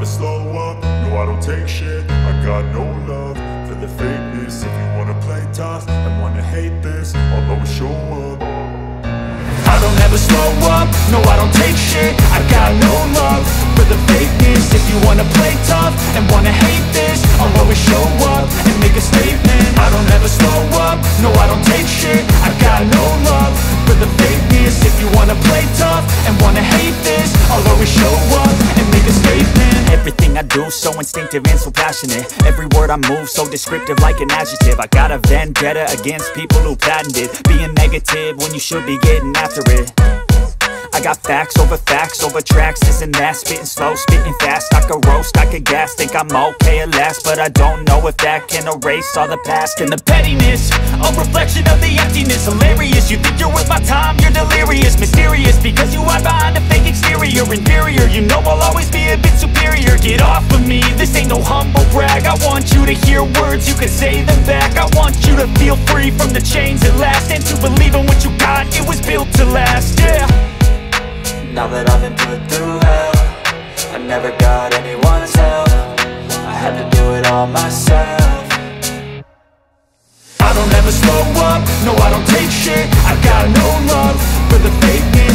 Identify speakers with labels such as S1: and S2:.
S1: never slow up, no I don't take shit. I got no love for the fakeness. If you wanna play tough and wanna hate this, I'll always show up.
S2: I don't ever slow up, no I don't take shit. I got no love for the fakeness. If you wanna play tough and wanna hate this, I'll always show up and make a statement. I don't ever slow up, no I don't take shit. I got no love for the fakeness. If you wanna play tough and wanna hate this, I'll always show up and make a statement. Everything I do so instinctive and so passionate. Every word I move so descriptive like an adjective. I got a vendetta against people who patented being negative when you should be getting after it. I got facts over tracks, this and that. Spitting slow, spitting fast. I could roast, I could gas. Think I'm okay at last, but I don't know if that can erase all the past. And the pettiness, a reflection of the emptiness. Hilarious, you think you're worth my time, you're delirious. Mysterious, because you hide behind a fake exterior. Inferior, you know I'll always be a bit superior. Get off of me, this ain't no humble brag. I want you to hear words, you can say them back. I want you to feel free from the chains at last, and to believe in what you got, it was built to last, yeah.
S3: Now that I've been put through hell, I never got anyone's help. I had to do it all myself.
S2: I don't ever slow up, no I don't take shit. I got no love for the fakeness.